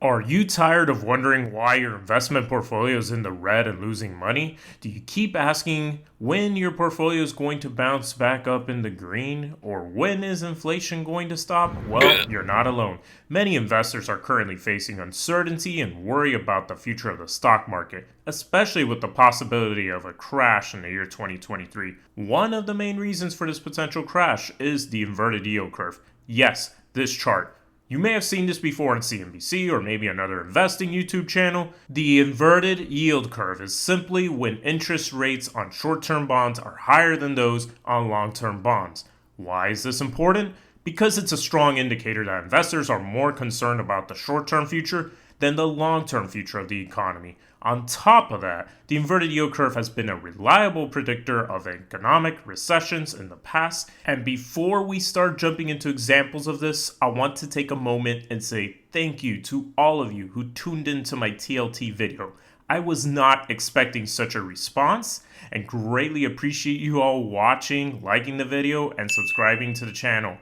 Are you tired of wondering why your investment portfolio is in the red and losing money? Do you keep asking when your portfolio is going to bounce back up in the green? Or when is inflation going to stop? Well, you're not alone. Many investors are currently facing uncertainty and worry about the future of the stock market, especially with the possibility of a crash in the year 2023. One of the main reasons for this potential crash is the inverted yield curve. Yes, this chart. You may have seen this before on CNBC or maybe another investing YouTube channel. The inverted yield curve is simply when interest rates on short-term bonds are higher than those on long-term bonds. Why is this important? Because it's a strong indicator that investors are more concerned about the short-term future than the long-term future of the economy. On top of that, the inverted yield curve has been a reliable predictor of economic recessions in the past. And before we start jumping into examples of this, I want to take a moment and say thank you to all of you who tuned into my TLT video. I was not expecting such a response and greatly appreciate you all watching, liking the video, and subscribing to the channel.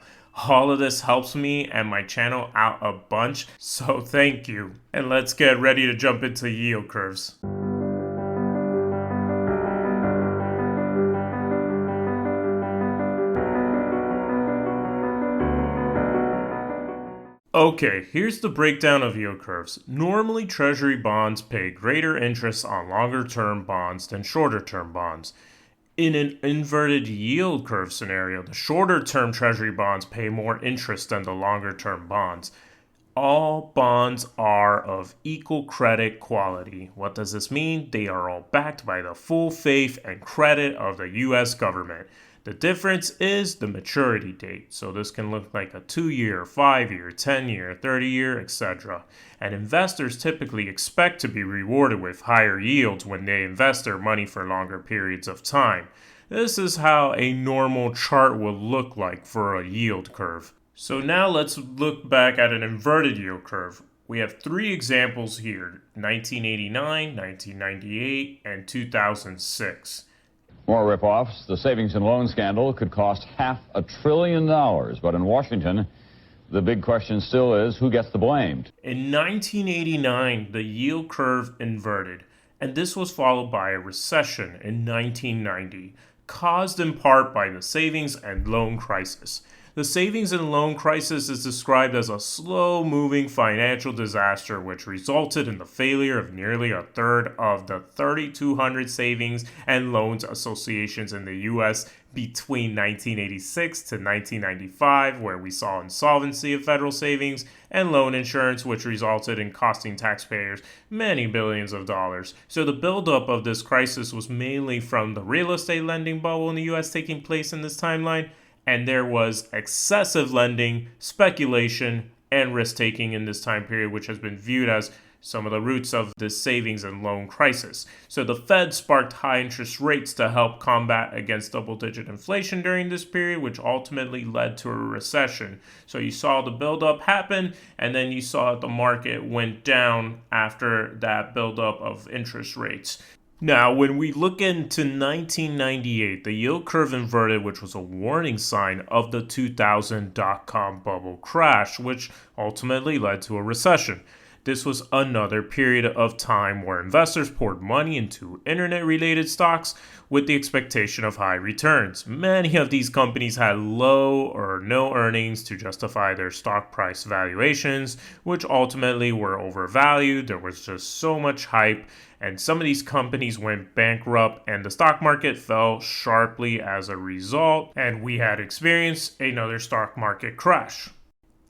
All of this helps me and my channel out a bunch, so thank you. And let's get ready to jump into yield curves. Okay, here's the breakdown of yield curves. Normally, treasury bonds pay greater interest on longer term bonds than shorter term bonds. In an inverted yield curve scenario, the shorter term treasury bonds pay more interest than the longer term bonds. All bonds are of equal credit quality. What does this mean? They are all backed by the full faith and credit of the US government. The difference is the maturity date. So this can look like a 2-year, 5-year, 10-year, 30-year, etc. And investors typically expect to be rewarded with higher yields when they invest their money for longer periods of time. This is how a normal chart will look like for a yield curve. So now let's look back at an inverted yield curve. We have 3 examples here, 1989, 1998, and 2006. More rip-offs. The savings and loan scandal could cost $500 billion. But in Washington, the big question still is, who gets the blame? In 1989, the yield curve inverted, and this was followed by a recession in 1990, caused in part by the savings and loan crisis. The savings and loan crisis is described as a slow-moving financial disaster which resulted in the failure of nearly a third of the 3,200 savings and loans associations in the U.S. between 1986 to 1995, where we saw insolvency of federal savings and loan insurance, which resulted in costing taxpayers many billions of dollars. So the buildup of this crisis was mainly from the real estate lending bubble in the U.S. taking place in this timeline, and there was excessive lending, speculation, and risk-taking in this time period, which has been viewed as some of the roots of the savings and loan crisis. So the Fed sparked high interest rates to help combat against double-digit inflation during this period, which ultimately led to a recession. So you saw the buildup happen, and then you saw the market went down after that buildup of interest rates. Now, when we look into 1998, the yield curve inverted, which was a warning sign of the 2000 dot-com bubble crash, which ultimately led to a recession. This was another period of time where investors poured money into internet-related stocks with the expectation of high returns. Many of these companies had low or no earnings to justify their stock price valuations, which ultimately were overvalued. There was just so much hype, and some of these companies went bankrupt, and the stock market fell sharply as a result, and we had experienced another stock market crash.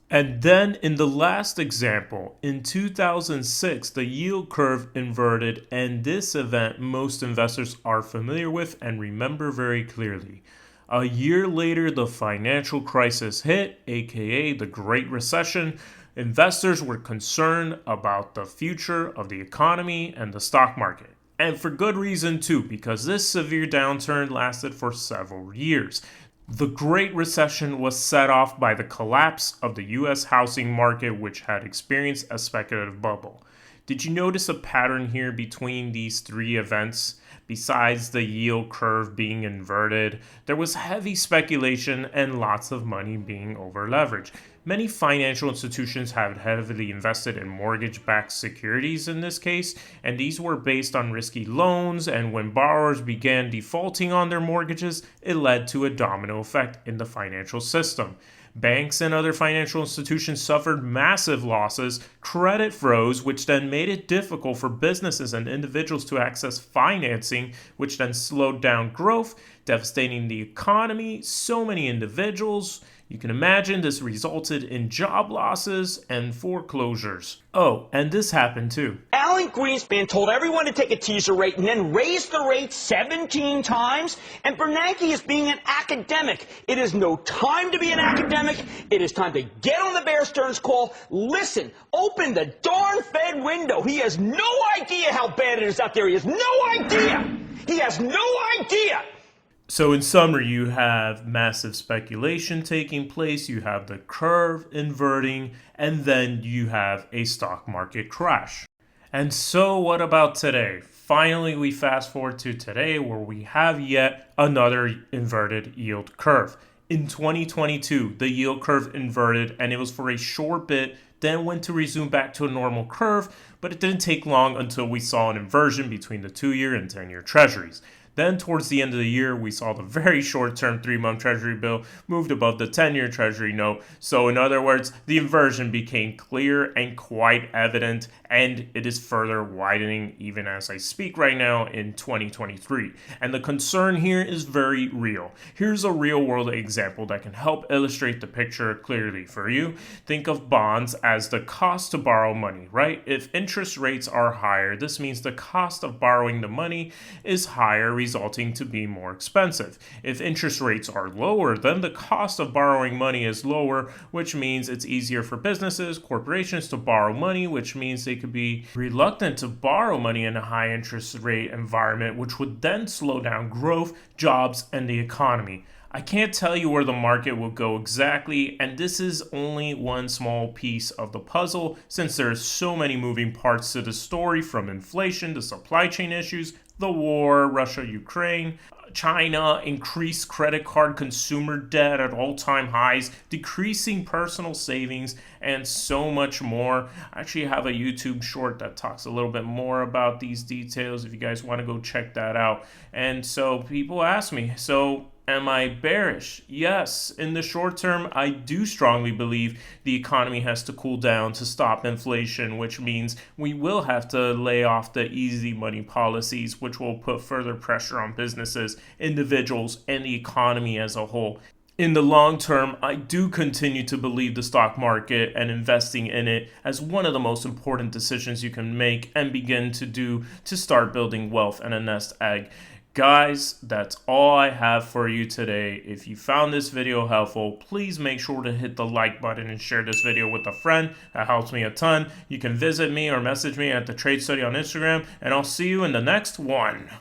And then in the last example, in 2006, the yield curve inverted, and this event most investors are familiar with and remember very clearly. A year later, the financial crisis hit, aka the Great Recession. Investors were concerned about the future of the economy and the stock market. And for good reason too, because this severe downturn lasted for several years. The Great Recession was set off by the collapse of the U.S. housing market, which had experienced a speculative bubble. Did you notice a pattern here between these 3 events? Besides the yield curve being inverted, there was heavy speculation and lots of money being over-leveraged. Many financial institutions have heavily invested in mortgage-backed securities in this case, and these were based on risky loans, and when borrowers began defaulting on their mortgages, it led to a domino effect in the financial system. Banks and other financial institutions suffered massive losses, credit froze, which then made it difficult for businesses and individuals to access financing, which then slowed down growth, devastating the economy, so many individuals. You can imagine this resulted in job losses and foreclosures. Oh, and this happened too. Alan Greenspan told everyone to take a teaser rate and then raise the rate 17 times. And Bernanke is being an academic. It is no time to be an academic. It is time to get on the Bear Stearns call. Listen, open the darn Fed window. He has no idea how bad it is out there. He has no idea. He has no idea. So in summary, you have massive speculation taking place, you have the curve inverting, and then you have a stock market crash. And so what about today? Finally, we fast forward to today where we have yet another inverted yield curve. In 2022, the yield curve inverted and it was for a short bit, then went to resume back to a normal curve, but it didn't take long until we saw an inversion between the 2-year and 10-year treasuries. Then towards the end of the year, we saw the very short-term 3-month treasury bill moved above the 10-year treasury note. So in other words, the inversion became clear and quite evident, and it is further widening even as I speak right now in 2023. And the concern here is very real. Here's a real-world example that can help illustrate the picture clearly for you. Think of bonds as the cost to borrow money, right? If interest rates are higher, this means the cost of borrowing the money is higher, resulting to be more expensive. If interest rates are lower, then the cost of borrowing money is lower, which means it's easier for businesses, corporations to borrow money, which means they could be reluctant to borrow money in a high interest rate environment, which would then slow down growth, jobs, and the economy. I can't tell you where the market will go exactly, and this is only one small piece of the puzzle since there are so many moving parts to the story, from inflation to supply chain issues, the war, Russia, Ukraine, China, increased credit card consumer debt at all-time highs, decreasing personal savings, and so much more. I actually have a YouTube short that talks a little bit more about these details if you guys want to go check that out. And so people ask me, so am I bearish? Yes, in the short term, I do strongly believe the economy has to cool down to stop inflation, which means we will have to lay off the easy money policies, which will put further pressure on businesses, individuals, and the economy as a whole. In the long term, I do continue to believe the stock market and investing in it as one of the most important decisions you can make and begin to do to start building wealth and a nest egg. Guys, that's all I have for you today. If you found this video helpful, please make sure to hit the like button and share this video with a friend. That helps me a ton. You can visit me or message me at The Trade Study on Instagram, and I'll see you in the next one.